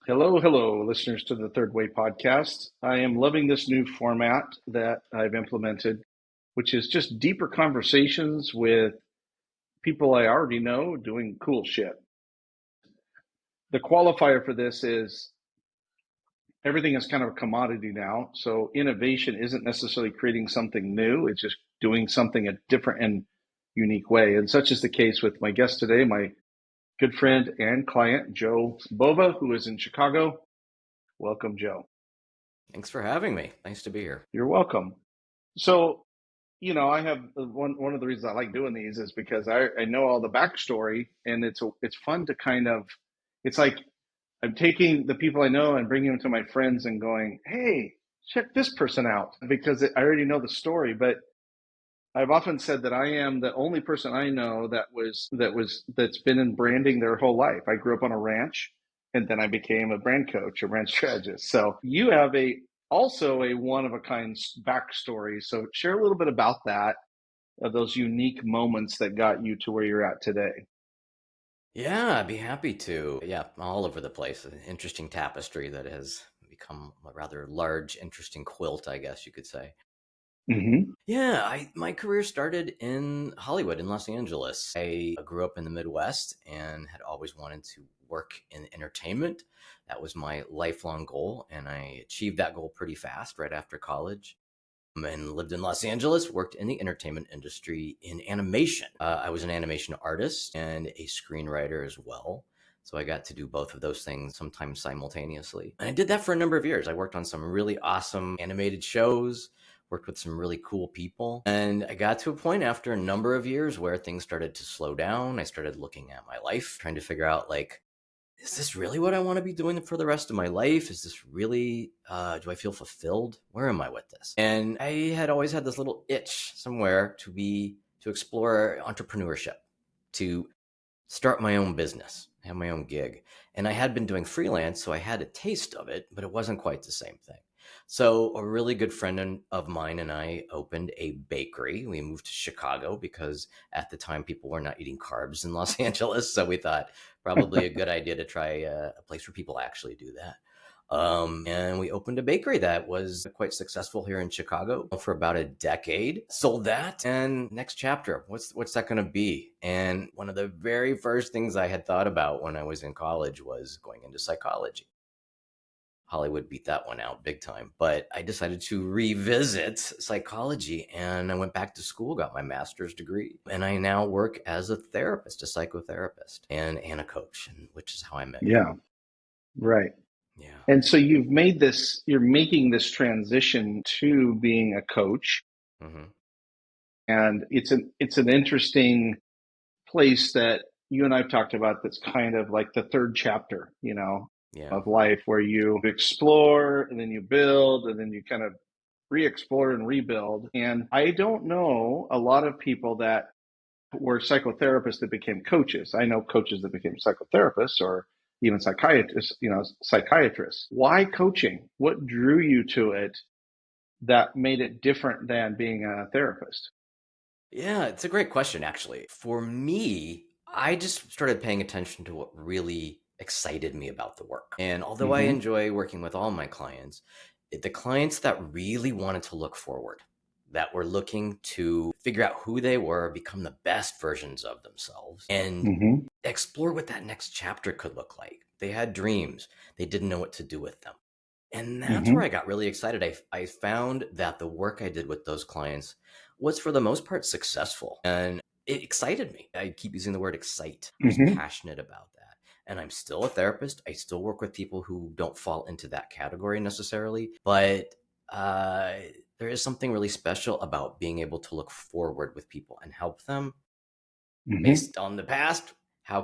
Hello, hello, listeners to the Third Way podcast. I am loving this new format that I've implemented, which is just deeper conversations with people I already know doing cool shit. The qualifier for this is everything is kind of a commodity now. So innovation isn't necessarily creating something new, it's just doing something a different and unique way. And such is the case with my guest today, my good friend and client, Joe Bova, who is in Chicago. Welcome, Joe. Thanks for having me. Nice to be here. You're welcome. So, I have one of the reasons I like doing these is because I know all the backstory, and it's fun to kind of, it's like I'm taking the people I know and bringing them to my friends and going, hey, check this person out, because I already know the story. But I've often said that I am the only person I know that's been in branding their whole life. I grew up on a ranch, and then I became a brand coach, a brand strategist. So you have also a one of a kind backstory. So share a little bit about that, of those unique moments that got you to where you're at today. Yeah, I'd be happy to. Yeah, all over the place. An interesting tapestry that has become a rather large, interesting quilt, I guess you could say. Mm-hmm. Yeah, my career started in Hollywood, in Los Angeles. I grew up in the Midwest and had always wanted to work in entertainment. That was my lifelong goal, and I achieved that goal pretty fast right after college. And lived in Los Angeles, worked in the entertainment industry in animation. I was an animation artist and a screenwriter as well. So I got to do both of those things sometimes simultaneously. And I did that for a number of years. I worked on some really awesome animated shows, worked with some really cool people. And I got to a point after a number of years where things started to slow down. I started looking at my life, trying to figure out, like, is this really what I want to be doing for the rest of my life? Is this really, do I feel fulfilled? Where am I with this? And I had always had this little itch somewhere to explore entrepreneurship, to start my own business, have my own gig. And I had been doing freelance, so I had a taste of it, but it wasn't quite the same thing. So a really good friend of mine and I opened a bakery. We moved to Chicago because at the time people were not eating carbs in Los Angeles. So we thought probably a good idea to try a place where people actually do that. And we opened a bakery that was quite successful here in Chicago for about a decade. Sold that, and next chapter, what's that going to be? And one of the very first things I had thought about when I was in college was going into psychology. Hollywood beat that one out big time, but I decided to revisit psychology, and I went back to school, got my master's degree, and I now work as a therapist, a psychotherapist, and a coach, which is how I met you. Yeah, right. Yeah. And so you're making this transition to being a coach. Mm-hmm. And it's an interesting place that you and I've talked about, that's kind of like the third chapter, Yeah. of life, where you explore and then you build and then you kind of re-explore and rebuild. And I don't know a lot of people that were psychotherapists that became coaches. I know coaches that became psychotherapists, or even psychiatrists. Why coaching? What drew you to it that made it different than being a therapist? Yeah, it's a great question, actually. For me, I just started paying attention to what really excited me about the work. And although I Mm-hmm. enjoy working with all my clients, the clients that really wanted to look forward, that were looking to figure out who they were, become the best versions of themselves, and Mm-hmm. explore what that next chapter could look like. They had dreams, they didn't know what to do with them. And that's where Mm-hmm. I got really excited. I found that the work I did with those clients was, for the most part, successful. And it excited me. I keep using the word excite. I was Mm-hmm. passionate about that. And I'm still a therapist. I still work with people who don't fall into that category necessarily. But uh, there is something really special about being able to look forward with people and help them Mm-hmm. based on the past.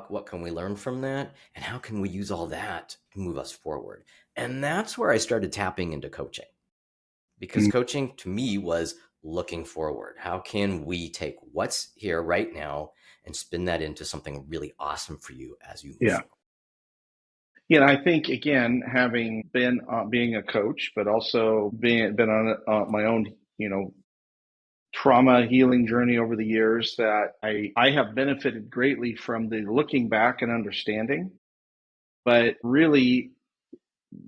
What can we learn from that, and how can we use all that to move us forward? And that's where I started tapping into coaching, because coaching to me was looking forward. How can we take what's here right now and spin that into something really awesome for you as you move Yeah. forward? I think, again, having been being a coach, but also being been on my own, trauma healing journey over the years, that I have benefited greatly from the looking back and understanding. But really,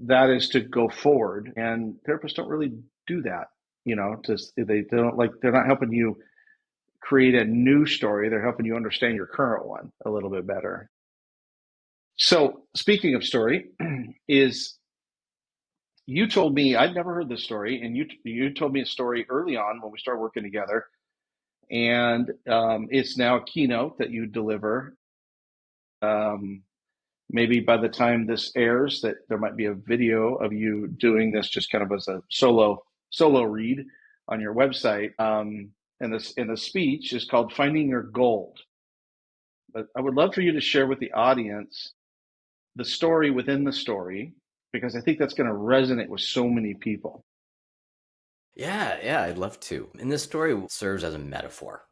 that is to go forward. And therapists don't really do that. They don't like, they're not helping you create a new story. They're helping you understand your current one a little bit better. So speaking of story, is you told me, I'd never heard this story, and you told me a story early on when we started working together, and it's now a keynote that you deliver. Um, Maybe by the time this airs, that there might be a video of you doing this just kind of as a solo read on your website. And the speech is called "Finding Your Gold." But I would love for you to share with the audience the story within the story, because I think that's going to resonate with so many people. Yeah, I'd love to. And this story serves as a metaphor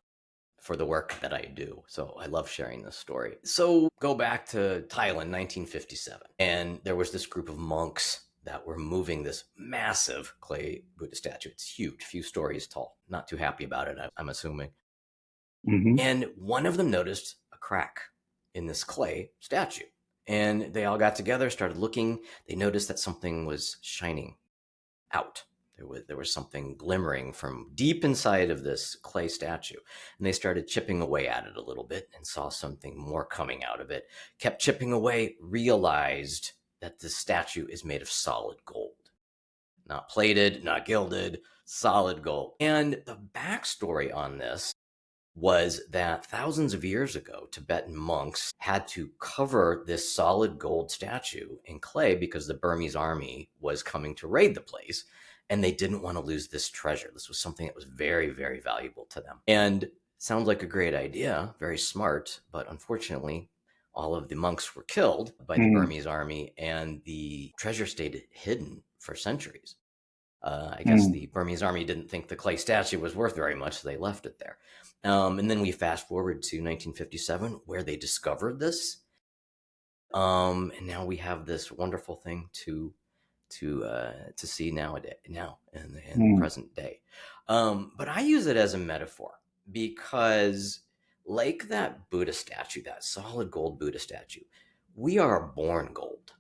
for the work that I do. So I love sharing this story. So go back to Thailand, 1957. And there was this group of monks that were moving this massive clay Buddha statue. It's huge, a few stories tall. Not too happy about it, I'm assuming. Mm-hmm. And one of them noticed a crack in this clay statue. And they all got together, started looking. They noticed that something was shining out. There was something glimmering from deep inside of this clay statue. And they started chipping away at it a little bit and saw something more coming out of it. Kept chipping away, realized that the statue is made of solid gold. Not plated, not gilded, solid gold. And the backstory on this was that thousands of years ago, Tibetan monks had to cover this solid gold statue in clay because the Burmese army was coming to raid the place, and they didn't want to lose this treasure. This was something that was very, very valuable to them. And sounds like a great idea, very smart, but unfortunately, all of the monks were killed by the Mm-hmm. Burmese army, and the treasure stayed hidden for centuries. I guess Mm-hmm. the Burmese army didn't think the clay statue was worth very much, so they left it there. And then we fast forward to 1957, where they discovered this. And now we have this wonderful thing to see now in the present day. But I use it as a metaphor because, like that Buddha statue, that solid gold Buddha statue, we are born gold.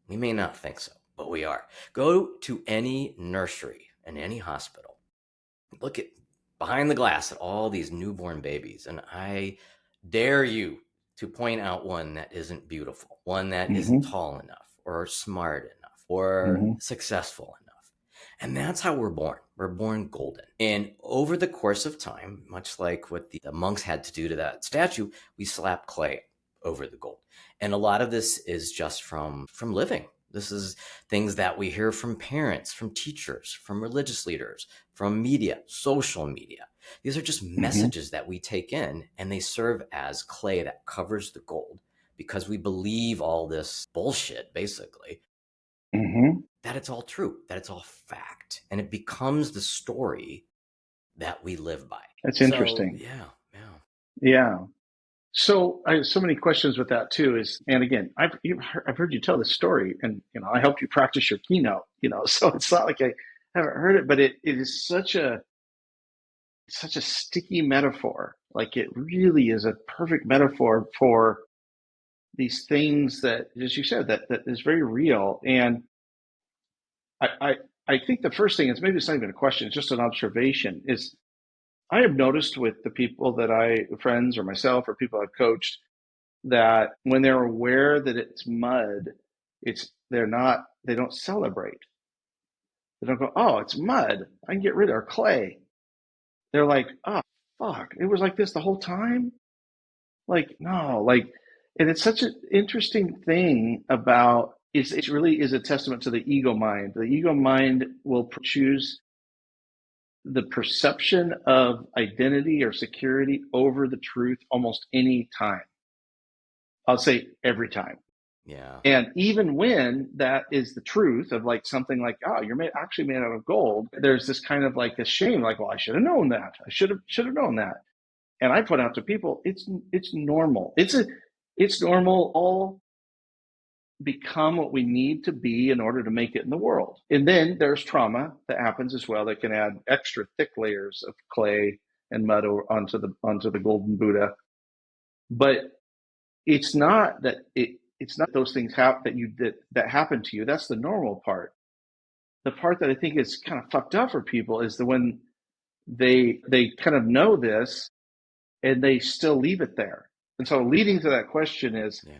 We may not think so, but we are. Go to any nursery and any hospital. Look at behind the glass at all these newborn babies, and I dare you to point out one that isn't beautiful, one that isn't Mm-hmm. tall enough, or smart enough, or Mm-hmm. successful enough. And that's how we're born. We're born golden. And over the course of time, much like what the monks had to do to that statue, we slap clay over the gold. And a lot of this is just from living. This is things that we hear from parents, from teachers, from religious leaders, from media, social media. These are just Mm-hmm. messages that we take in, and they serve as clay that covers the gold because we believe all this bullshit, basically, Mm-hmm. that it's all true, that it's all fact, and it becomes the story that we live by. That's So, interesting. yeah. Yeah. So I have so many questions with that too. And again, I've heard you tell this story, and I helped you practice your keynote. So it's not like I haven't heard it, but it is such a sticky metaphor. Like, it really is a perfect metaphor for these things that, as you said, that is very real. And I, I I think the first thing is, maybe it's not even a question, it's just an observation, is I have noticed with the people that friends or myself or people I've coached, that when they're aware that it's mud, they don't celebrate. They don't go, oh, it's mud, I can get rid of, or clay. They're like, oh, fuck, it was like this the whole time. Like, no, like, and it's such an interesting thing about, it really is a testament to the ego mind. The ego mind will choose the perception of identity or security over the truth almost any time. I'll say every time. Yeah. And even when that is the truth of, like, something like, oh, you're actually made out of gold, there's this kind of like a shame, like, well, I should have known that. I should have known that. And I put out to people, it's normal. It's normal. All become what we need to be in order to make it in the world. And then there's trauma that happens as well that can add extra thick layers of clay and mud onto the golden Buddha. But it's not that it's not those things that happen to you. That's the normal part. The part that I think is kind of fucked up for people is the when they kind of know this and they still leave it there. And so leading to that question is, Yeah.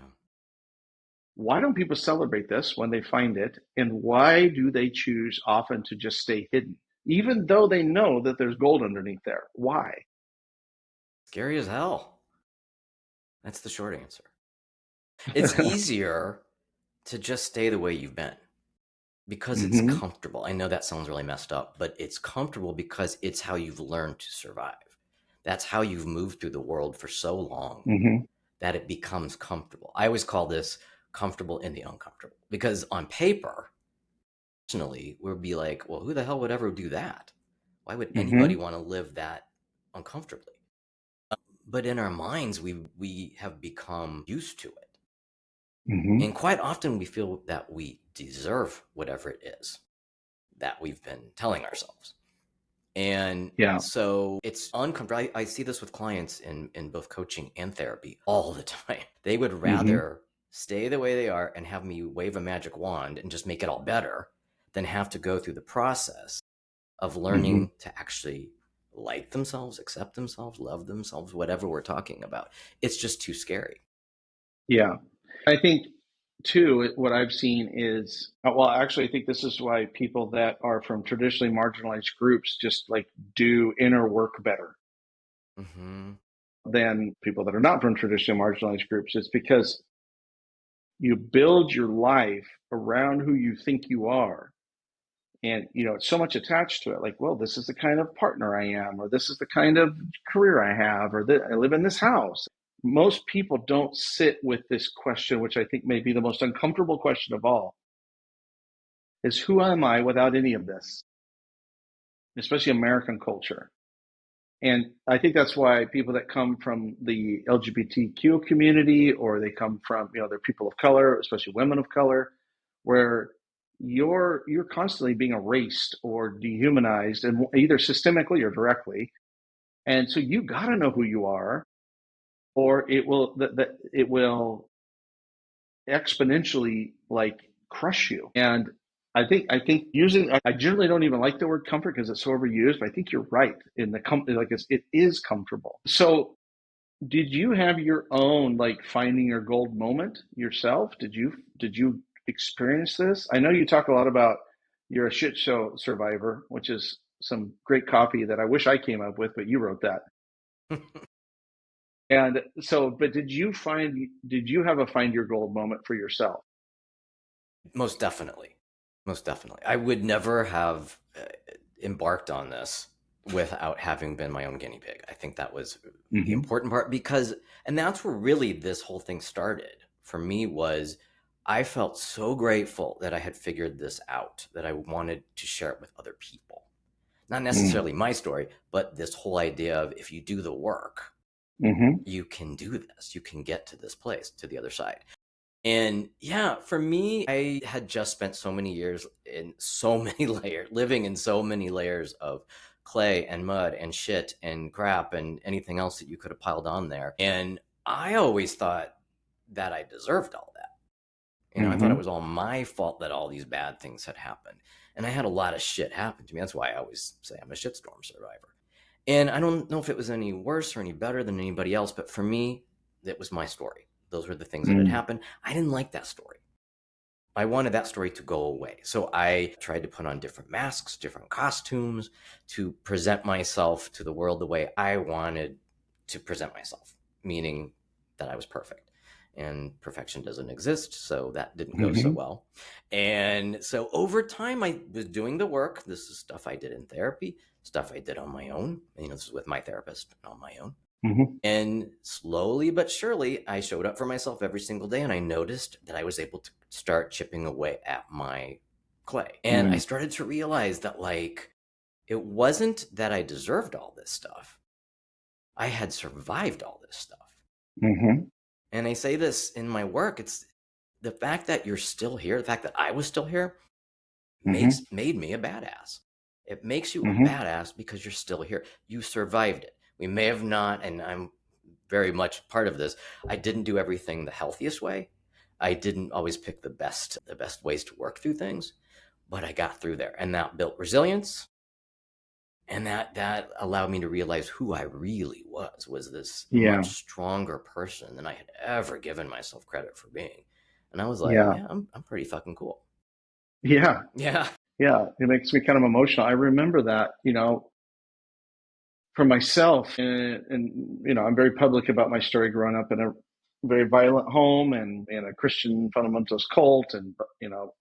why don't people celebrate this when they find it? And why do they choose often to just stay hidden, even though they know that there's gold underneath there? Why? Scary as hell. That's the short answer. It's easier to just stay the way you've been because it's Mm-hmm. comfortable. I know that sounds really messed up, but it's comfortable because it's how you've learned to survive. That's how you've moved through the world for so long Mm-hmm. that it becomes comfortable. I always call this comfortable in the uncomfortable because on paper, personally, we'd be like, well, who the hell would ever do that? Why would anybody Mm-hmm. want to live that uncomfortably? But in our minds, we have become used to it. Mm-hmm. And quite often we feel that we deserve whatever it is that we've been telling ourselves. And Yeah. so it's uncomfortable. I see this with clients in both coaching and therapy all the time. They would Mm-hmm. rather stay the way they are and have me wave a magic wand and just make it all better than have to go through the process of Mm-hmm. learning to actually like themselves, accept themselves, love themselves, whatever we're talking about. It's just too scary. Yeah. I think too, what I've seen is, well, actually, I think this is why people that are from traditionally marginalized groups just like do inner work better Hmm. than people that are not from traditionally marginalized groups. It's because you build your life around who you think you are. And, it's so much attached to it. Like, well, this is the kind of partner I am, or this is the kind of career I have, or that I live in this house. Most people don't sit with this question, which I think may be the most uncomfortable question of all, is who am I without any of this, especially American culture. And I think that's why people that come from the LGBTQ community, or they come from, they're people of color, especially women of color, where you're constantly being erased or dehumanized, and either systemically or directly. And so you got to know who you are, or it will exponentially like crush you. And I think using I generally don't even like the word comfort because it's so overused, but I think you're right in the like it is comfortable. So did you have your own like finding your gold moment yourself? Did you experience this? I know you talk a lot about you're a shit show survivor, which is some great copy that I wish I came up with, but you wrote that. And so, but did you have a find your gold moment for yourself? Most definitely. Most definitely. I would never have embarked on this without having been my own guinea pig. I think that was the Mm-hmm. important part because, and that's where really this whole thing started for me was I felt so grateful that I had figured this out, that I wanted to share it with other people. Not necessarily my story, but this whole idea of if you do the work, Mm-hmm. you can do this. You can get to this place, to the other side. And yeah, for me, I had just spent so many years in so many layers, living in so many layers of clay and mud and shit and crap and anything else that you could have piled on there. And I always thought that I deserved all that. I thought it Mm-hmm. was all my fault that all these bad things had happened. And I had a lot of shit happen to me. That's why I always say I'm a shitstorm survivor. And I don't know if it was any worse or any better than anybody else, but for me, it was my story. Those were the things that had Mm-hmm. happened. I didn't like that story. I wanted that story to go away. So I tried to put on different masks, different costumes to present myself to the world the way I wanted to present myself, meaning that I was perfect. And perfection doesn't exist, so that didn't go so Mm-hmm. well. And so over time, I was doing the work. This is stuff I did in therapy, stuff I did on my own. This is with my therapist on my own. Mm-hmm. And slowly but surely, I showed up for myself every single day, and I noticed that I was able to start chipping away at my clay. And I started to realize that, like, it wasn't that I deserved all this stuff, I had survived all this stuff. Mm-hmm. And I say this in my work, it's the fact that you're still here, the fact that I was still here Mm-hmm. made me a badass. It makes you a Mm-hmm. badass because you're still here. You survived it. We may have not, and I'm very much part of this. I didn't do everything the healthiest way. I didn't always pick the best ways to work through things, but I got through there, and that built resilience, and that allowed me to realize who I really was this Yeah. much stronger person than I had ever given myself credit for being. And I was like, Yeah. yeah, I'm pretty fucking cool. Yeah. Yeah. Yeah. It makes me kind of emotional. I remember that, for myself, and I'm very public about my story growing up in a very violent home and in a Christian fundamentalist cult and,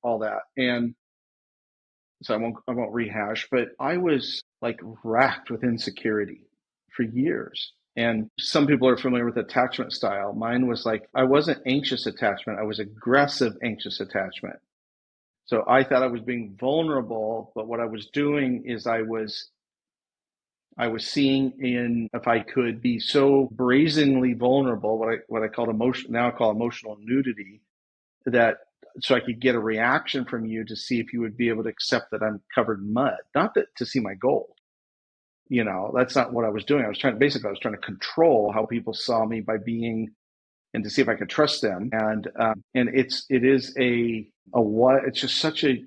all that. And so I won't rehash, but I was like racked with insecurity for years. And some people are familiar with attachment style. Mine was like, I wasn't anxious attachment. I was aggressive anxious attachment. So I thought I was being vulnerable, but what I was doing is I was seeing in if I could be so brazenly vulnerable, what I called emotion now I call emotional nudity, that so I could get a reaction from you to see if you would be able to accept that I'm covered in mud, not that to see my gold. That's not what I was doing. I was trying to control how people saw me by being, and to see if I could trust them. And it is a what it's just such a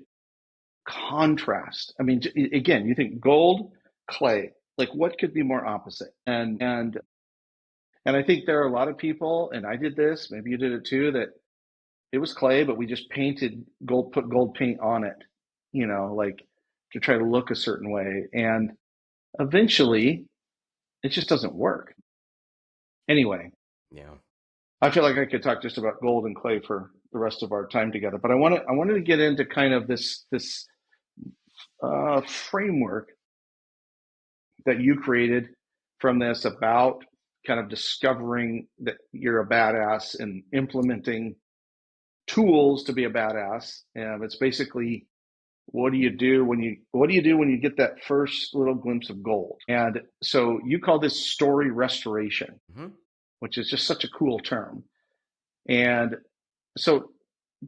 contrast. I mean, again, you think gold, clay, like what could be more opposite? And I think there are a lot of people, and I did this, maybe you did it too, that it was clay, but we just painted gold, put gold paint on it, like to try to look a certain way. And eventually it just doesn't work. Anyway, Yeah. I feel like I could talk just about gold and clay for the rest of our time together, but I wanted to get into kind of this framework that you created from this about kind of discovering that you're a badass and implementing tools to be a badass. And it's basically, what do you do when you get that first little glimpse of gold? And so you call this story restoration, Hmm. which is just such a cool term. And so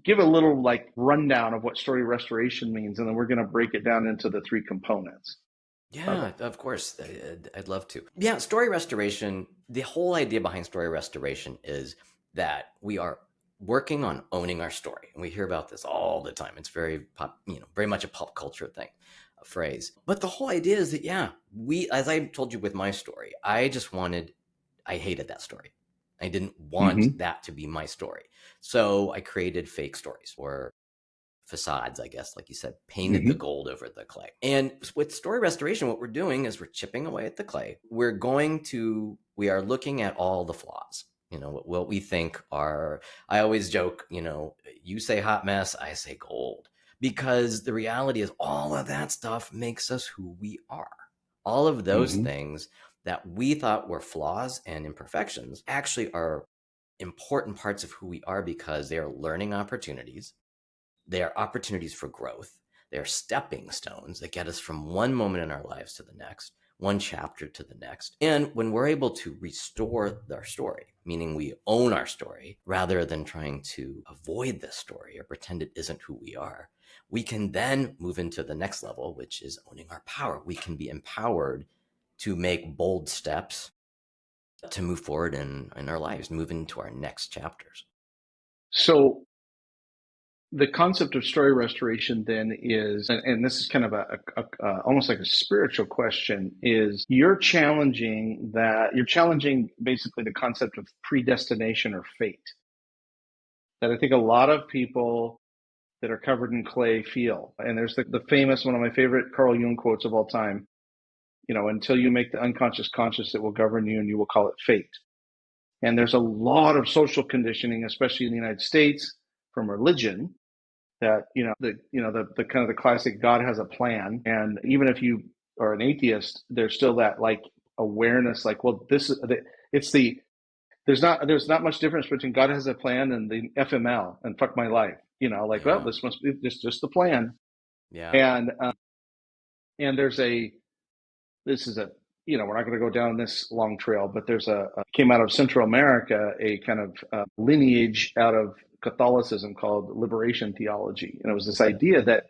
give a little like rundown of what story restoration means, and then we're going to break it down into the three components of it. Yeah, of course. I'd love to. Yeah, story restoration, the whole idea behind story restoration is that we are working on owning our story. And we hear about this all the time. It's very very much a pop culture thing, a phrase. But the whole idea is that, yeah, as I told you with my story, I hated that story. I didn't want Mm-hmm. that to be my story. So I created fake stories or facades, I guess, like you said, painted the Mm-hmm. gold over the clay. And with story restoration, what we're doing is we're chipping away at the clay. We are looking at all the flaws. What we think are, I always joke, you say hot mess, I say gold. Because the reality is all of that stuff makes us who we are. All of those Mm-hmm. things that we thought were flaws and imperfections actually are important parts of who we are because they are learning opportunities. They are opportunities for growth. They are stepping stones that get us from one moment in our lives to the next, one chapter to the next. And when we're able to restore our story, meaning we own our story rather than trying to avoid the story or pretend it isn't who we are, we can then move into the next level, which is owning our power. We can be empowered to make bold steps to move forward in our lives, move into our next chapters. So the concept of story restoration then is, and this is kind of almost like a spiritual question, is you're challenging basically the concept of predestination or fate that I think a lot of people that are covered in clay feel. And there's the famous, one of my favorite Carl Jung quotes of all time, until you make the unconscious conscious, it will govern you and you will call it fate. And there's a lot of social conditioning, especially in the United States, from religion, that the kind of the classic God has a plan. And even if you are an atheist, there's still that like awareness, like, well, it's the there's not much difference between God has a plan and the FML and fuck my life. Like, well, Yeah. this must be just the plan. Yeah. And there's a this is a we're not going to go down this long trail, but there's came out of Central America a kind of lineage out of Catholicism called liberation theology, and it was this idea that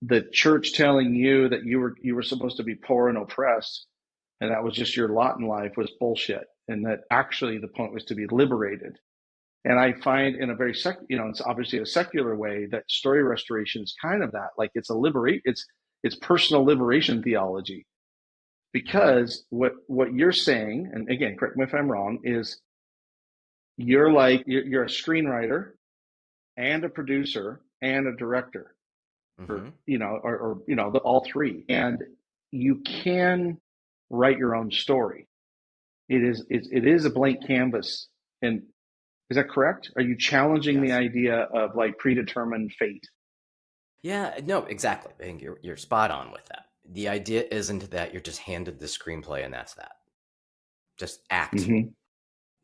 the church telling you that you were supposed to be poor and oppressed, and that was just your lot in life, was bullshit, and that actually the point was to be liberated. And I find in a very it's obviously a secular way that story restoration is kind of that. Like it's a liberate, it's personal liberation theology. Mm-hmm. Because what you're saying, and again, correct me if I'm wrong, is you're a screenwriter and a producer and a director, or Mm-hmm. all three, and you can write your own story. It is a blank canvas, and is that correct? Are you challenging the Yes. idea of like predetermined fate? Yeah, no, exactly. I think you're spot on with that. The idea isn't that you're just handed the screenplay and that's that. Just act. Mm-hmm.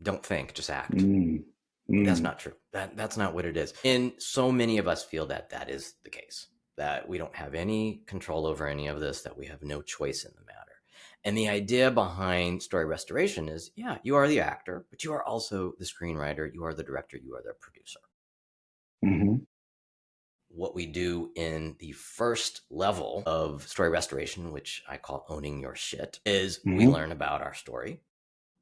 Don't think, just act. Mm. That's Mm. not true. That's not what it is. And so many of us feel that that is the case, that we don't have any control over any of this, that we have no choice in the matter. And the idea behind story restoration is, yeah, you are the actor, but you are also the screenwriter, you are the director, you are the producer. Mm-hmm. What we do in the first level of story restoration, which I call owning your shit, is we Mm-hmm. learn about our story.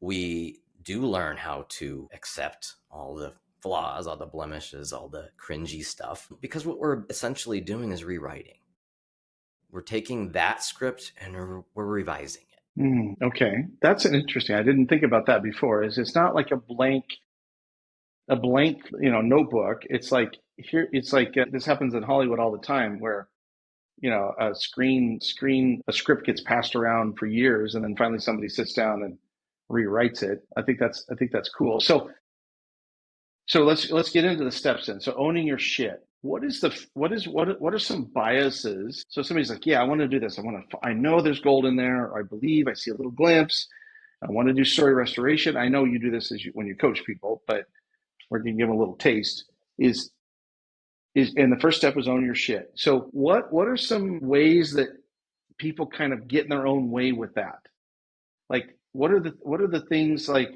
We do learn how to accept all the flaws, all the blemishes, all the cringy stuff, because what we're essentially doing is rewriting. We're taking that script and we're revising it. Mm. Okay, that's an interesting. I didn't think about that before. Is it's not like a blank notebook. It's like here. It's like this happens in Hollywood all the time, where a script gets passed around for years, and then finally somebody sits down and rewrites it. I think that's cool. So let's get into the steps then. So owning your shit. What are some biases? So somebody's like, yeah, I want to do this. I know there's gold in there. Or I believe I see a little glimpse. I want to do story restoration. I know you do this when you coach people, but we're gonna give them a little taste. Is and the first step is own your shit. So what are some ways that people kind of get in their own way with that? Like what are the things like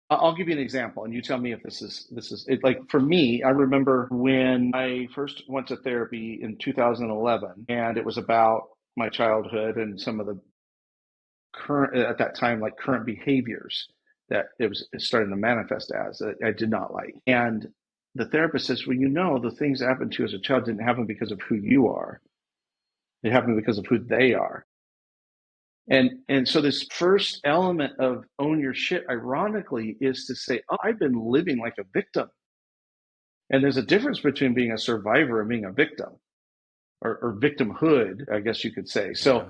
I'll give you an example and you tell me if this is it. Like for me, I remember when I first went to therapy in 2011, and it was about my childhood and some of the current at that time like current behaviors that it started to manifest as that I did not like. And the therapist says, well, the things that happened to you as a child didn't happen because of who you are. They happened because of who they are. And so this first element of own your shit, ironically, is to say, oh, I've been living like a victim. And there's a difference between being a survivor and being a victim, or victimhood, I guess you could say. Yeah. So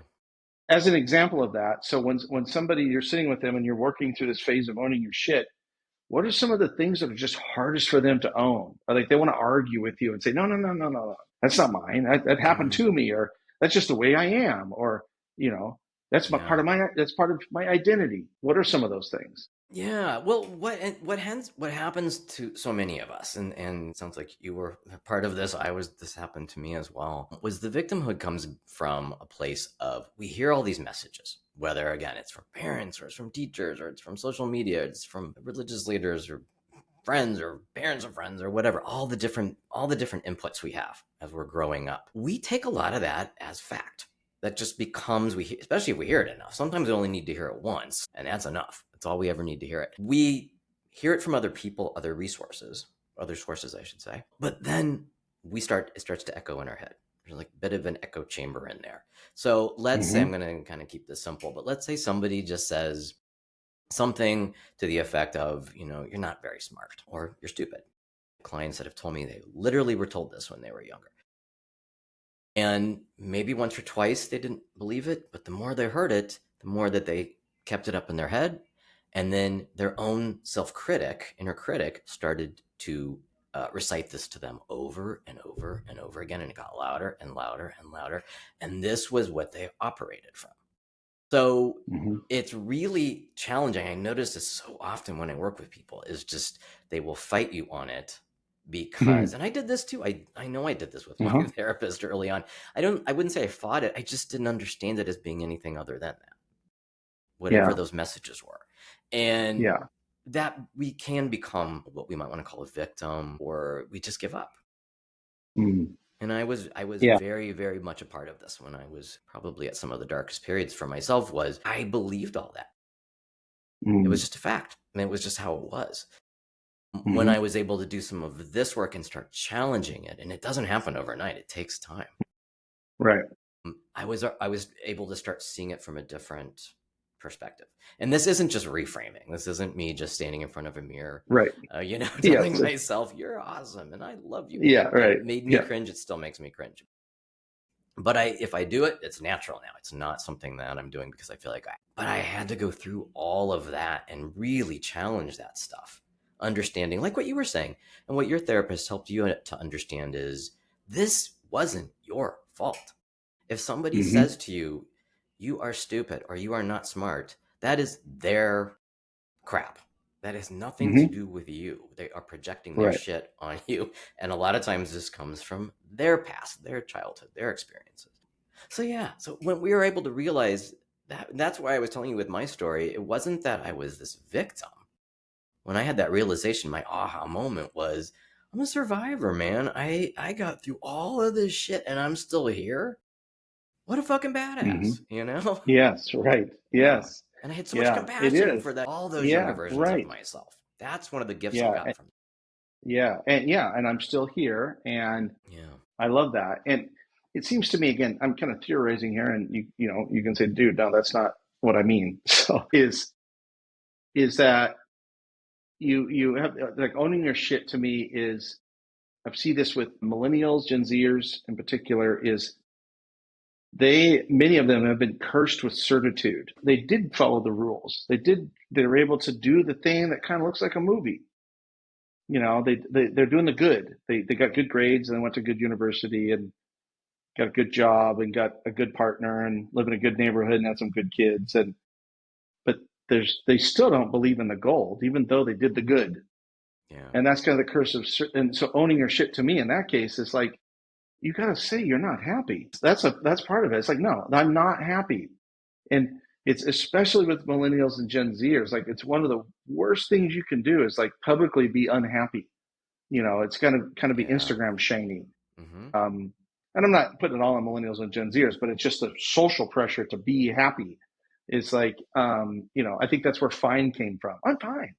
as an example of that, so when somebody you're sitting with them and you're working through this phase of owning your shit, what are some of the things that are just hardest for them to own? Or like they want to argue with you and say, no, no, no, no, no, no. That's not mine. That happened Mm, to me, or that's just the way I am, or you know, yeah. that's part of my identity. What are some of those things? Yeah, well, what happens to so many of us, and it sounds like you were a part of this. This happened to me as well. Was the victimhood comes from a place of we hear all these messages, whether again it's from parents or it's from teachers or it's from social media, it's from religious leaders or friends or parents of friends or whatever. All the different inputs we have as we're growing up, we take a lot of that as fact. That just becomes especially if we hear it enough. Sometimes we only need to hear it once, and that's enough. That's all we ever need to hear it. We hear it from other people, other sources, I should say. But then it starts to echo in our head. There's like a bit of an echo chamber in there. So let's say, I'm Mm-hmm. going to kind of keep this simple, but let's say somebody just says something to the effect of, you're not very smart or you're stupid. Clients that have told me they literally were told this when they were younger. And maybe once or twice they didn't believe it, but the more they heard it, the more that they kept it up in their head. And then their own inner critic, started to recite this to them over and over and over again. And it got louder and louder and louder. And this was what they operated from. So Mm-hmm. it's really challenging. I notice this so often when I work with people, is just they will fight you on it because, Mm-hmm. and I did this too. I know I did this with my Uh-huh. therapist early on. I wouldn't say I fought it. I just didn't understand it as being anything other than that, whatever Yeah. those messages were. And Yeah. that we can become what we might want to call a victim, or we just give up. Mm. And I was Yeah. very, very much a part of this when I was probably at some of the darkest periods for myself. Was I believed all that. It was Mm. just a fact. And it was just how it was. When Hmm. I was able to do some of this work and start challenging it, and it doesn't happen overnight, it takes time. Right. I was able to start seeing it from a different perspective. And this isn't just reframing. This isn't me just standing in front of a mirror, Right. telling Yes. myself you're awesome and I love you. Yeah. It Right. made me Yeah. cringe. It still makes me cringe. But if I do it, it's natural now. It's not something that I'm doing because I feel like but I had to go through all of that and really challenge that stuff. Understanding, like what you were saying, and what your therapist helped you to understand is this wasn't your fault. If somebody Hmm. says to you, you are stupid or you are not smart, that is their crap. That has nothing to Hmm. do with you. They are projecting their Right. shit on you. And a lot of times this comes from their past, their childhood, their experiences. So, yeah. So, when we were able to realize that, that's why I was telling you with my story, it wasn't that I was this victim. When I had that realization, my aha moment was, I'm a survivor, man. I got through all of this shit and I'm still here. What a fucking Hmm. badass, you know? Yes. Right. Yeah. Yes. And I had so much Yeah. It compassion is. for that, all those younger Yeah. versions of Right. myself. That's one of the gifts I Yeah. got from. Yeah. And yeah. And I'm still here, and Yeah. I love that. And it seems to me, again, I'm kind of theorizing here, and you can say, dude, no, that's not what I mean. So is that you have like owning your shit to me is I see this with millennials, Gen Zers in particular, is many of them have been cursed with certitude. They did follow the rules. They were able to do the thing that kind of looks like a movie. They're doing the good. They got good grades and they went to good university and got a good job and got a good partner and live in a good neighborhood and had some good kids. And but they still don't believe in the gold, even though they did the good. Yeah. And that's kind of the curse of, and so owning your shit to me in that case is like, you got to say you're not happy. That's part of it. It's like, no, I'm not happy. And it's especially with millennials and Gen Zers, like it's one of the worst things you can do is like publicly be unhappy. It's kind of be Yeah. Instagram shiny. Mm-hmm. And I'm not putting it all on millennials and Gen Zers, but it's just the social pressure to be happy. It's like, I think that's where fine came from. I'm fine.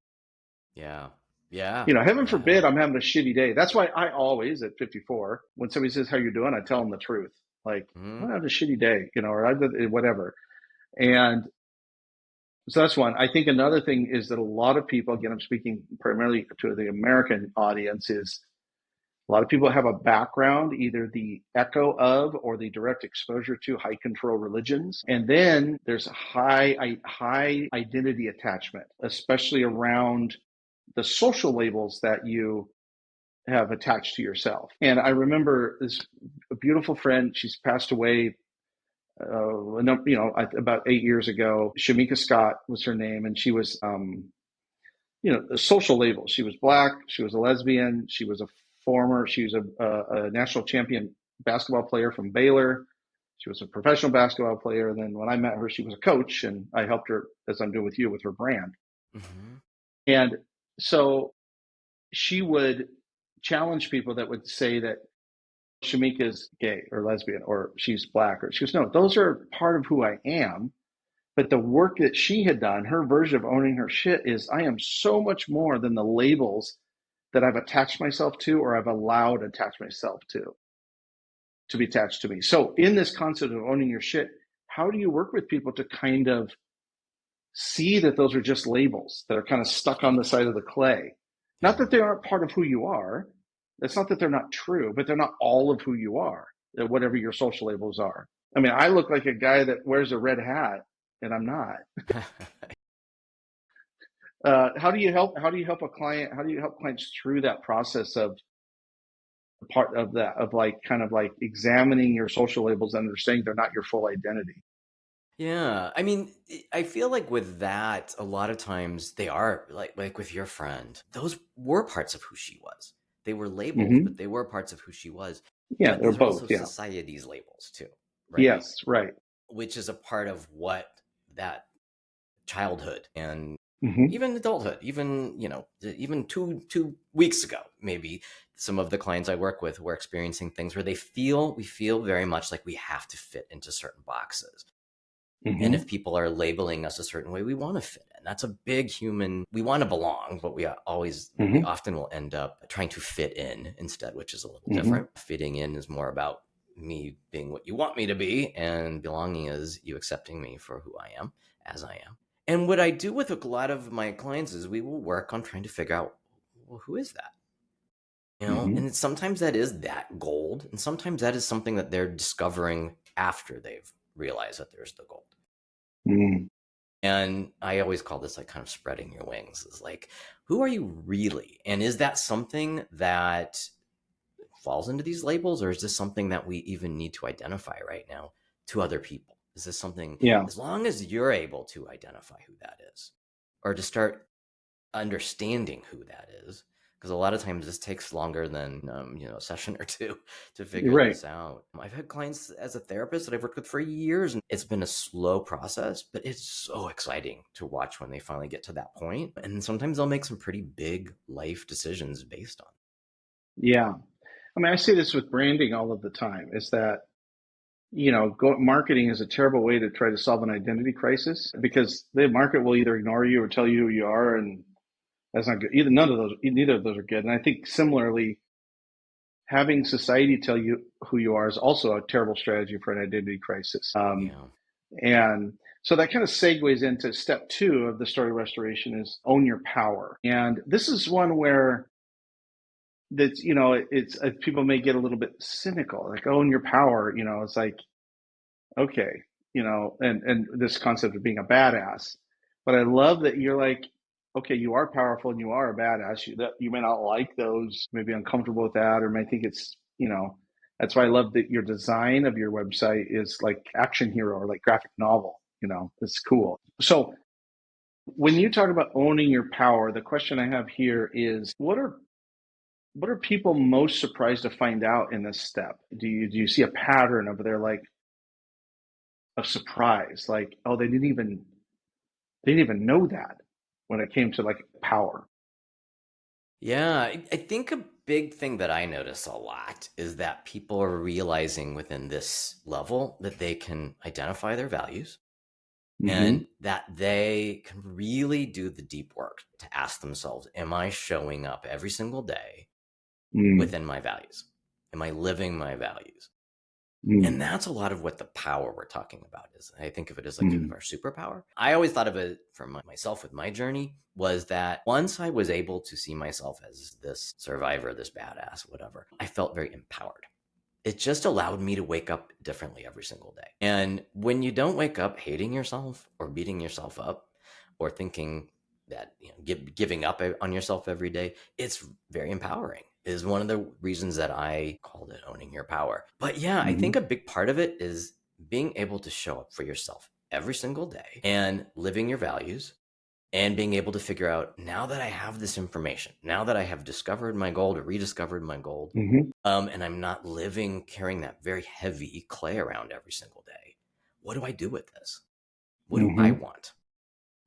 Yeah. Yeah. Heaven forbid Yeah. I'm having a shitty day. That's why I always, at 54, when somebody says, how you doing? I tell them the truth. Like, Mm-hmm. I'm having a shitty day, or I did whatever. And so that's one. I think another thing is that a lot of people, again, I'm speaking primarily to the American audience, is a lot of people have a background, either the echo of or the direct exposure to high control religions. And then there's high identity attachment, especially around the social labels that you have attached to yourself. And I remember this a beautiful friend, she's passed away about 8 years ago. Shamika Scott was her name, and she was, a social label. She was black. She was a lesbian. She was a national champion basketball player from Baylor. She was a professional basketball player. And then when I met her, she was a coach, and I helped her, as I'm doing with you, with her brand. Mm-hmm. And so she would challenge people that would say that Shamika's gay or lesbian or she's black, or she goes, no, those are part of who I am. But the work that she had done, her version of owning her shit is I am so much more than the labels that I've attached myself to or I've allowed to attach myself to be attached to me. So in this concept of owning your shit, how do you work with people to kind of see that those are just labels that are kind of stuck on the side of the clay? Not Yeah. that they aren't part of who you are. It's not that they're not true, but they're not all of who you are, whatever your social labels are. I mean, I look like a guy that wears a red hat, and I'm not. How do you help? How do you help a client? How do you help clients through that process of part of that of like kind of like examining your social labels and understanding they're not your full identity? Yeah, I mean, I feel like with that, a lot of times they are like with your friend. Those were parts of who she was. They were labels, but Hmm. they were parts of who she was. Yeah, But they're these are both. also Yeah. society's labels too, right? Yes. Right. Which is a part of what that childhood and Hmm. even adulthood, even even two weeks ago, maybe some of the clients I work with were experiencing things where we feel very much like we have to fit into certain boxes. And Hmm. if people are labeling us a certain way, we want to fit in. That's a big human. We want to belong, but we Hmm. often will end up trying to fit in instead, which is a little Hmm. different. Fitting in is more about me being what you want me to be, and belonging is you accepting me for who I am, as I am. And what I do with a lot of my clients is we will work on trying to figure out, well, who is that? Hmm. And sometimes that is that gold, and sometimes that is something that they're discovering after they've realized that there's the gold. Hmm. And I always call this like kind of spreading your wings. Is like, who are you really? And is that something that falls into these labels, or is this something that we even need to identify right now to other people? Is this something, Yeah. as long as you're able to identify who that is, or to start understanding who that is, because a lot of times this takes longer than a session or two to You're figure right. this out. I've had clients as a therapist that I've worked with for years, and it's been a slow process, but it's so exciting to watch when they finally get to that point. And sometimes they'll make some pretty big life decisions based on. Yeah. I mean, I say this with branding all of the time, is that, marketing is a terrible way to try to solve an identity crisis because the market will either ignore you or tell you who you are. And that's not good. Neither of those are good. And I think similarly, having society tell you who you are is also a terrible strategy for an identity crisis. Yeah. And so that kind of segues into step two of the story restoration is own your power. And this is one where that's, it's people may get a little bit cynical, like own your power. It's like, okay, and this concept of being a badass. But I love that you're like, okay, you are powerful and you are a badass. You may not like those, maybe uncomfortable with that, or may think it's, that's why I love that your design of your website is like action hero or like graphic novel. It's cool. So when you talk about owning your power, the question I have here is what are people most surprised to find out in this step? Do you see a pattern of their like of surprise, like, oh, they didn't even know that when it came to like power. Yeah, I think a big thing that I notice a lot is that people are realizing within this level that they can identify their values and Mm-hmm. that they can really do the deep work to ask themselves, am I showing up every single day Mm. within my values? Am I living my values? And Mm. that's a lot of what the power we're talking about is. I think of it as like kind of Mm. our superpower. I always thought of it for myself with my journey was that once I was able to see myself as this survivor, this badass, whatever, I felt very empowered. It just allowed me to wake up differently every single day. And when you don't wake up hating yourself or beating yourself up or thinking that giving up on yourself every day, it's very empowering. Is one of the reasons that I called it owning your power. But yeah, I Mm-hmm. think a big part of it is being able to show up for yourself every single day and living your values and being able to figure out, now that I have this information, now that I have discovered my gold or rediscovered my gold, Mm-hmm. and I'm not living carrying that very heavy clay around every single day, what do I do with this? What do I Mm-hmm. want?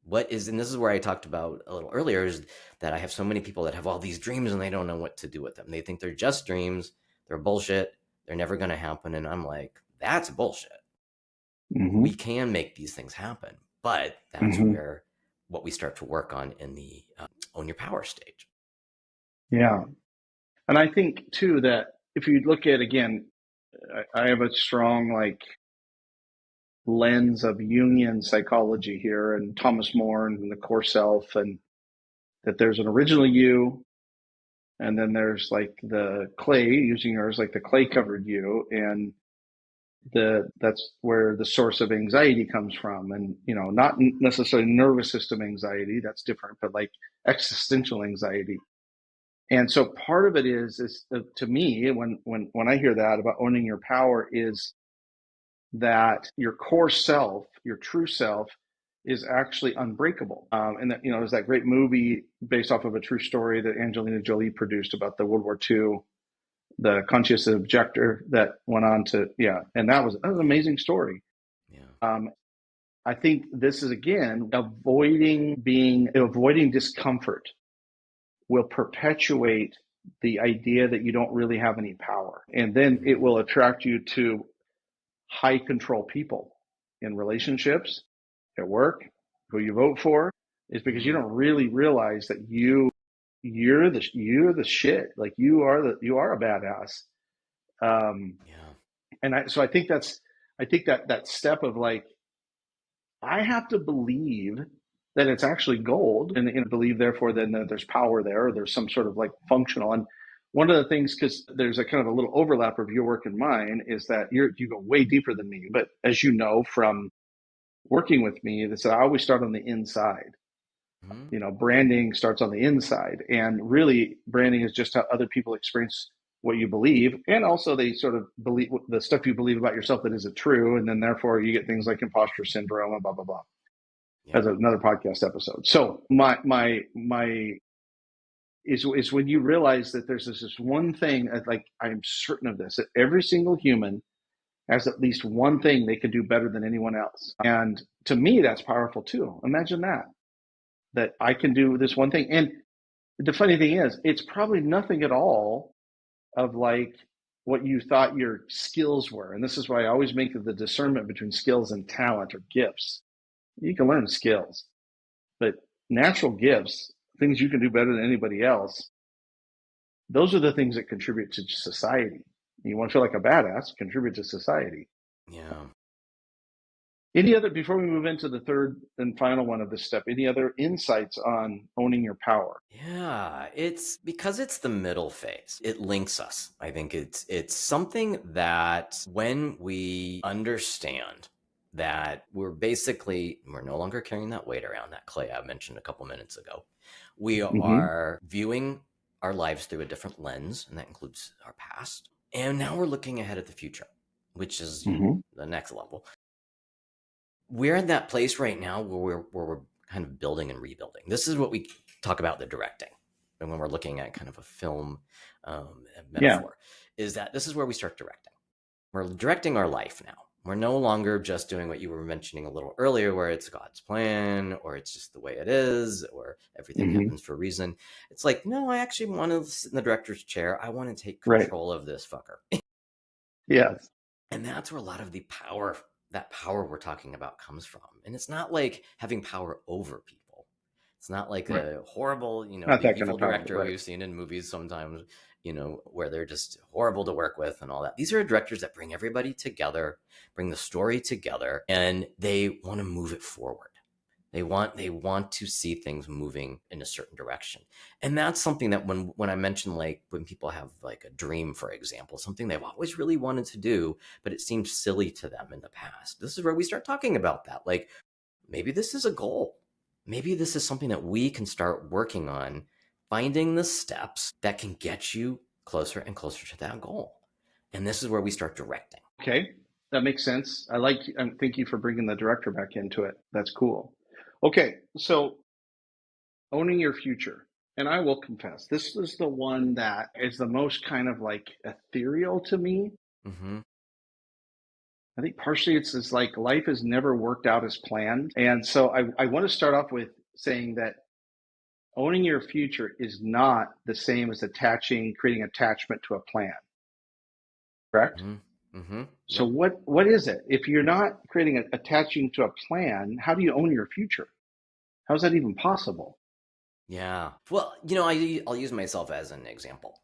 What is, and this is where I talked about a little earlier, is that I have so many people that have all these dreams and they don't know what to do with them. They think they're just dreams, they're bullshit, they're never going to happen. And I'm like, that's bullshit. We Mm-hmm. can make these things happen, but that's Mm-hmm. where what we start to work on in the own your power stage. Yeah. And I think too that if you look at again, I have a strong like lens of Jungian psychology here and Thomas More and the core self, and that there's an original you, and then there's like the clay, using yours like the clay covered you, and that's where the source of anxiety comes from. And not necessarily nervous system anxiety, that's different, but like existential anxiety. And so part of it is to me, when I hear that about owning your power, is that your core self, your true self, is actually unbreakable. And that there's that great movie based off of a true story that Angelina Jolie produced about the World War II, the conscious objector that went on to, yeah, and that was an Yeah, amazing story. yeah, um, I think this is again avoiding discomfort will perpetuate the idea that you don't really have any power, and then it mm, will attract you to high control people. in relationships, at work, who you vote for, is because you Mm-hmm. don't really realize that you're the shit. Like you are a badass. Um, Yeah. so I think that that step of like I have to believe that it's actually gold, and believe therefore then that there's power there, or there's some sort of like functional. And one of the things, because there's a kind of a little overlap of your work and mine, is that you go way deeper than me. But as you know from working with me, that I always start on the inside. Mm-hmm. Branding starts on the inside, and really branding is just how other people experience what you believe, and also they sort of believe the stuff you believe about yourself that isn't true, and then therefore you get things like imposter syndrome and blah blah blah. Yeah. As another podcast episode. So my is when you realize that there's this one thing, like I'm certain of this, that every single human has at least one thing they can do better than anyone else. And to me, that's powerful too. Imagine that I can do this one thing. And the funny thing is, it's probably nothing at all of like what you thought your skills were. And this is why I always make the discernment between skills and talent or gifts. You can learn skills, but natural gifts, things you can do better than anybody else, those are the things that contribute to society. You want to feel like a badass, contribute to society. Yeah. Any other, before we move into the third and final one of this step, any other insights on owning your power? Yeah, it's because it's the middle phase. It links us. I think it's something that when we understand that we're no longer carrying that weight around, that clay I mentioned a couple minutes ago. We Mm-hmm. are viewing our lives through a different lens, and that includes our past. And now we're looking ahead at the future, which is Mm-hmm. the next level. We're in that place right now where we're kind of building and rebuilding. This is what we talk about the directing, and when we're looking at kind of a film Yeah. metaphor, is that this is where we start directing. We're directing our life now. We're no longer just doing what you were mentioning a little earlier, where it's God's plan, or it's just the way it is, or everything Mm-hmm. happens for a reason. It's like, no, I actually want to sit in the director's chair. I want to take Right. control of this fucker. Yes. And that's where a lot of that power we're talking about comes from. And it's not like having power over people. It's not like Right. a horrible, Not the that kind evil of power. director Right. we've seen in movies sometimes, where they're just horrible to work with and all that. These are directors that bring everybody together, bring the story together, and they want to move it forward. They want to see things moving in a certain direction. And that's something that when I mention, like, when people have like a dream, for example, something they've always really wanted to do, but it seemed silly to them in the past. This is where we start talking about that. Like, maybe this is a goal. Maybe this is something that we can start working on, finding the steps that can get you closer and closer to that goal. And this is where we start directing. Okay. That makes sense. Thank you for bringing the director back into it. That's cool. Okay. So owning your future. And I will confess, this is the one that is the most kind of like ethereal to me. Mm-hmm. I think partially it's like life has never worked out as planned. And so I want to start off with saying that owning your future is not the same as creating attachment to a plan, correct? Mm-hmm. Mm-hmm. So Yep. what is it? If you're not attaching to a plan, how do you own your future? How is that even possible? Yeah. Well, I'll use myself as an example.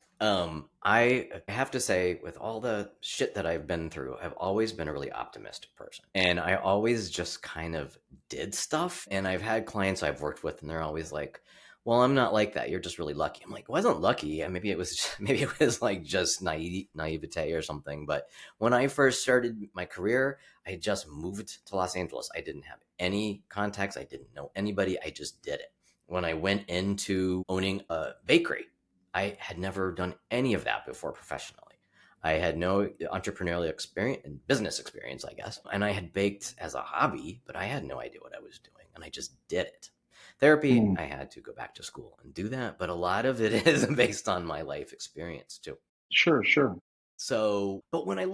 I have to say, with all the shit that I've been through, I've always been a really optimistic person. And I always just kind of did stuff. And I've had clients I've worked with, and they're always like, well, I'm not like that. You're just really lucky. I'm like, I wasn't lucky. Maybe it was maybe it was like just naivete or something. But when I first started my career, I just moved to Los Angeles. I didn't have any contacts. I didn't know anybody. I just did it. When I went into owning a bakery, I had never done any of that before professionally. I had no entrepreneurial experience and business experience, I guess. And I had baked as a hobby, but I had no idea what I was doing. And I just did it. Therapy, Mm, I had to go back to school and do that. But a lot of it is based on my life experience too. sure, sure. So, but when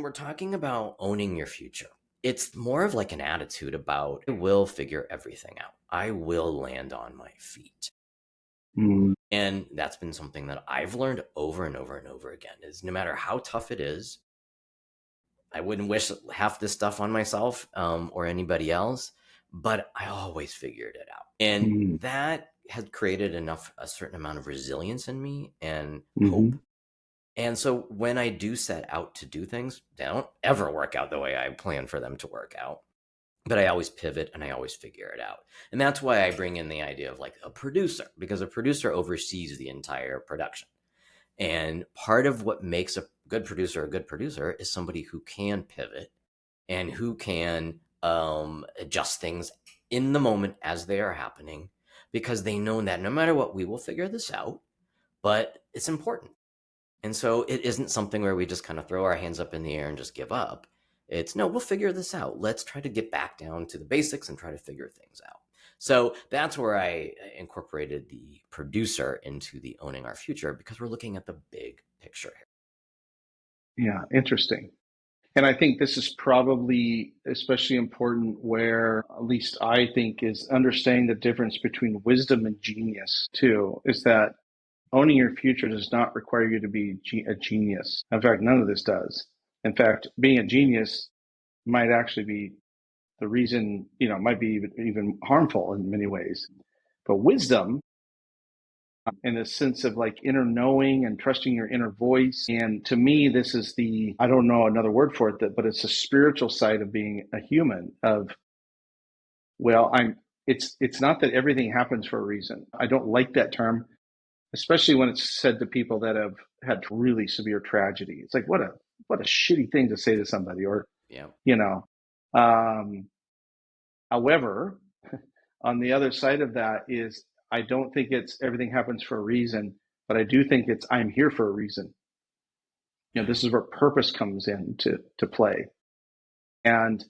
we're talking about owning your future, it's more of like an attitude about I will figure everything out. I will land on my feet. Mm, And that's been something that I've learned over and over and over again is no matter how tough it is, I wouldn't wish half this stuff on myself or anybody else, but I always figured it out. And Mm-hmm. that had created a certain amount of resilience in me and hope. Mm-hmm. And so when I do set out to do things, they don't ever work out the way I plan for them to work out. But I always pivot and I always figure it out. And that's why I bring in the idea of like a producer, because a producer oversees the entire production. And part of what makes a good producer is somebody who can pivot and who can adjust things in the moment as they are happening, because they know that no matter what, we will figure this out, but it's important. And so it isn't something where we just kind of throw our hands up in the air and just give up. It's no, we'll figure this out. Let's try to get back down to the basics and try to figure things out. So that's where I incorporated the producer into the owning our future, because we're looking at the big picture here. Yeah, interesting. And I think this is probably especially important where, at least I think, is understanding the difference between wisdom and genius, too, is that owning your future does not require you to be a genius. In fact, none of this does. In fact, being a genius might actually be the reason, might be even harmful in many ways. But wisdom, in a sense of like inner knowing and trusting your inner voice. And to me, this is I don't know another word for it, but it's a spiritual side of being a human of, well, it's not that everything happens for a reason. I don't like that term, especially when it's said to people that have had really severe tragedy. It's like, what a shitty thing to say to somebody, or, Yeah. you know, um, however, on the other side of that is I don't think it's everything happens for a reason, but I do think it's I'm here for a reason. Yeah. This is where purpose comes in to play. And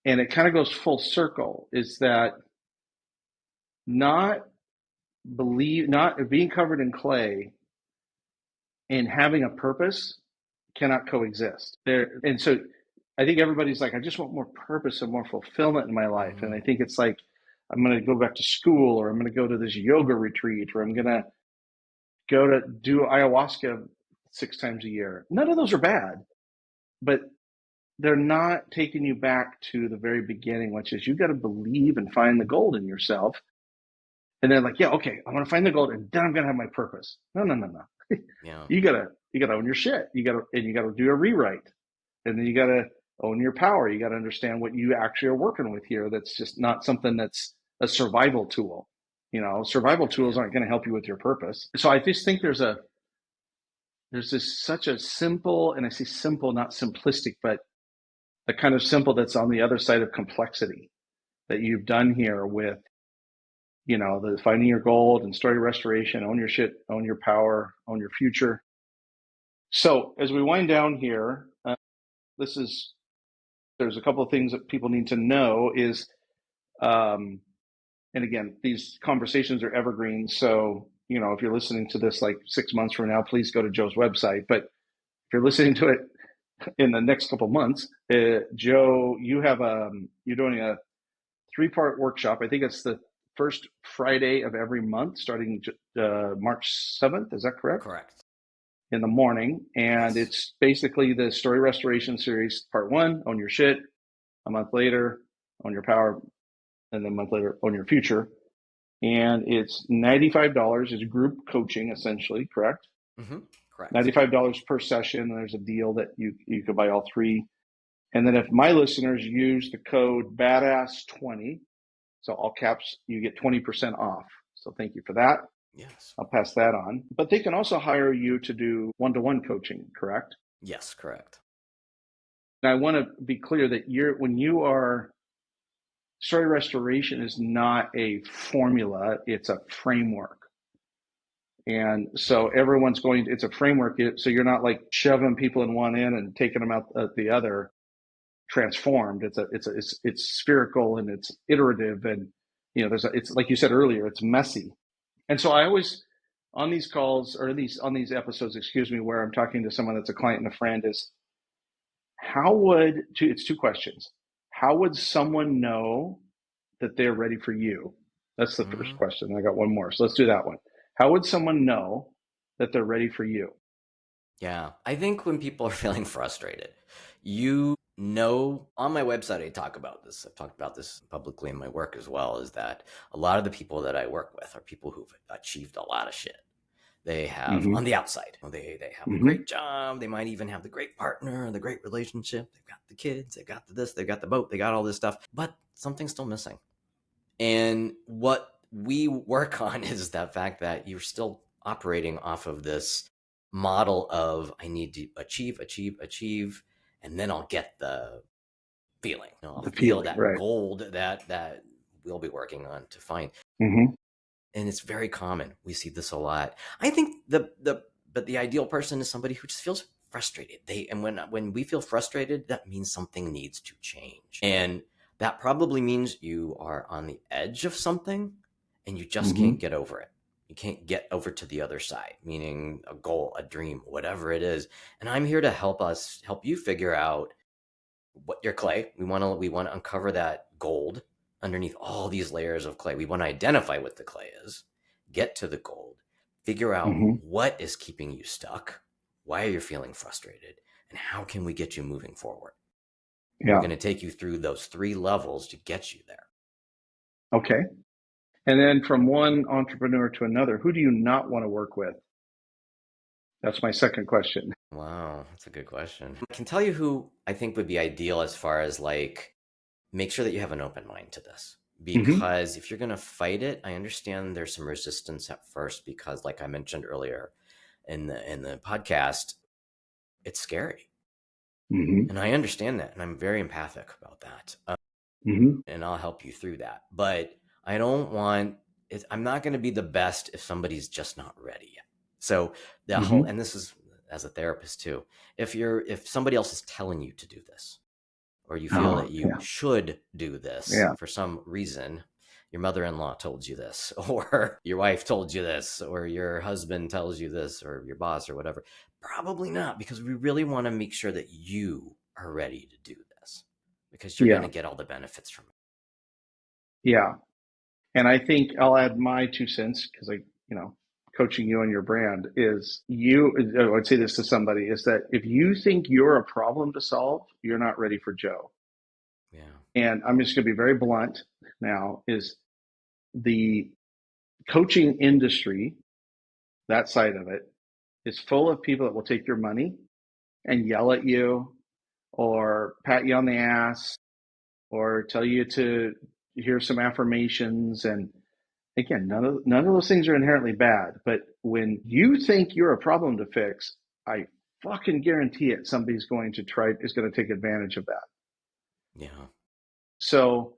it kind of goes full circle, is that not not being covered in clay and having a purpose cannot coexist. And so I think everybody's like, I just want more purpose and more fulfillment in my life. And Mm-hmm. I think it's like, I'm going to go back to school, or I'm going to go to this yoga retreat, or I'm going to go to do ayahuasca 6 times a year. None of those are bad, but they're not taking you back to the very beginning, which is you got to believe and find the gold in yourself. And then like, yeah, okay, I'm going to find the gold and then I'm going to have my purpose. No, no, no, no. Yeah. You gotta own your shit. You gotta do a rewrite, and then you gotta own your power. You gotta understand what you actually are working with here. That's just not something that's a survival tool. Survival tools Yeah. aren't going to help you with your purpose. So I just think there's this such a simple, and I say simple, not simplistic, but the kind of simple that's on the other side of complexity that you've done here with, the finding your gold and story restoration, own your shit, own your power, own your future. So as we wind down here, this is there's a couple of things that people need to know is, um, and again, these conversations are evergreen. So if you're listening to this like 6 months from now, please go to Joe's website. But if you're listening to it in the next couple of months, Joe, you're doing a 3-part workshop. I think it's the first Friday of every month, starting March 7th. Is that correct? Correct. In the morning, and Yes. it's basically the story restoration series. Part 1, own your shit. A month later, own your power, and then a month later, own your future. And it's $95. Is group coaching, essentially, correct? Mm-hmm. Correct. $95 per session. There's a deal that you could buy all 3. And then if my listeners use the code BADASS20, so all caps, you get 20% off. So thank you for that. Yes. I'll pass that on. But they can also hire you to do one-to-one coaching, correct? Yes. Correct. And I want to be clear that when you are story restoration is not a formula, it's a framework. And so Mm-hmm. everyone's it's a framework. So you're not like shoving people in one end and taking them out at the other transformed. It's spherical and it's iterative. And, it's like you said earlier, it's messy. And so I always, on these calls, or on these episodes, excuse me, where I'm talking to someone that's a client and a friend, is it's 2 questions. How would someone know that they're ready for you? That's the first Mm-hmm. question. I got one more. So let's do that one. How would someone know that they're ready for you? Yeah. I think when people are feeling frustrated, you know, on my website, I talk about this. I've talked about this publicly in my work as well, is that a lot of the people that I work with are people who've achieved a lot of shit. They have Hmm. on the outside, they have a Hmm. great job. They might even have the great partner, the great relationship. They've got the kids, they've got the this, they've got the boat, they got all this stuff, but something's still missing. And what we work on is that fact that you're still operating off of this model of I need to achieve, achieve, achieve, and then I'll get the feeling. You know, I'll The feel feeling, that right? gold that we'll be working on to find. Hmm. And it's very common. We see this a lot. I think the ideal person is somebody who just feels frustrated. They and when we feel frustrated, that means something needs to change. And that probably means you are on the edge of something and you just Hmm. can't get over it. You can't get over to the other side, meaning a goal, a dream, whatever it is. And I'm here to help you figure out what your clay. We want to uncover that gold underneath all these layers of clay. We want to identify what the clay is, get to the gold, figure out Hmm. what is keeping you stuck, why are you feeling frustrated, and how can we get you moving forward. And we're Yeah. going to take you through those three levels to get you there. Okay. And then from one entrepreneur to another, who do you not want to work with? That's my second question. Wow, that's a good question. I can tell you who I think would be ideal as far as like make sure that you have an open mind to this, Hmm. because if you're going to fight it, I understand there's some resistance at first because like I mentioned earlier in the podcast, it's scary. Hmm. And I understand that and I'm very empathic about that. Hmm. And I'll help you through that. But I don't want it, I'm not going to be the best if somebody's just not ready yet. So the whole, Hmm. and this is as a therapist too, if somebody else is telling you to do this, or you feel Oh, that you yeah. should do this Yeah. for some reason, your mother-in-law told you this, or your wife told you this, or your husband tells you this, or your boss, or whatever, probably not, because we really want to make sure that you are ready to do this because you're going Yeah. to get all the benefits from it. Yeah. And I think I'll add my 2 cents because coaching you on your brand is I'd say this to somebody is that if you think you're a problem to solve, you're not ready for Joe. Yeah. And I'm just going to be very blunt now is the coaching industry, that side of it, is full of people that will take your money and yell at you or pat you on the ass or tell you to hear some affirmations. And again, none of those things are inherently bad. But when you think you're a problem to fix, I fucking guarantee it, somebody's going to take advantage of that. Yeah. So,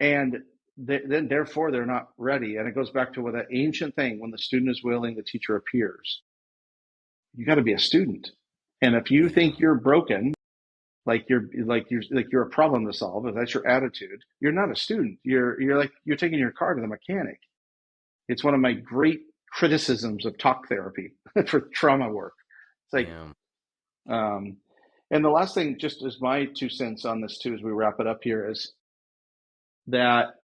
and then therefore they're not ready. And it goes back to what that ancient thing: when the student is willing, the teacher appears. You got to be a student. And if you Yeah. think you're broken, like you're a problem to solve, if that's your attitude, you're not a student. You're taking your car to the mechanic. It's one of my great criticisms of talk therapy for trauma work. It's like, Yeah. um, and the last thing, just as my 2 cents on this too, as we wrap it up here, is that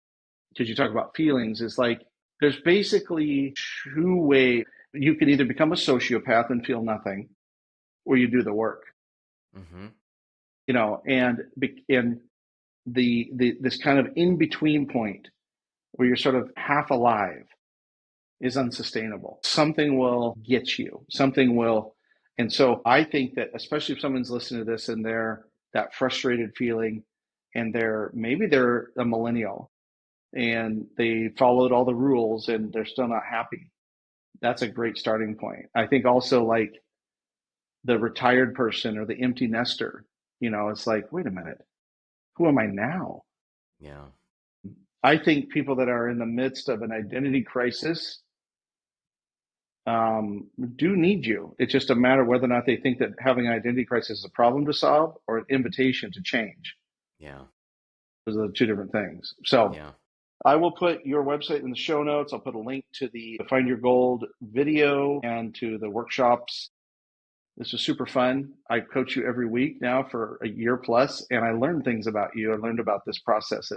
because you talk about feelings, is like there's basically two ways. You can either become a sociopath and feel nothing, or you do the work. Mm-hmm. And the this kind of in between point where you're sort of half alive is unsustainable. Something will get you. Something will. And so I think that especially if someone's listening to this and they're that frustrated feeling and they're a millennial and they followed all the rules and they're still not happy. That's a great starting point. I think also like the retired person or the empty nester, it's like, wait a minute, who am I now? Yeah. I think people that are in the midst of an identity crisis do need you. It's just a matter of whether or not they think that having an identity crisis is a problem to solve or an invitation to change. Yeah. Those are the two different things. So Yeah. I will put your website in the show notes. I'll put a link to the Find Your Gold video and to the workshops. This is super fun. I coach you every week now for a year plus, and I learned things about you. I learned about this process.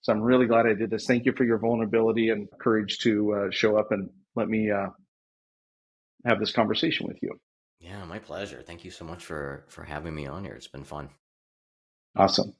So I'm really glad I did this. Thank you for your vulnerability and courage to show up and let me have this conversation with you. Yeah, my pleasure. Thank you so much for having me on here. It's been fun. Awesome.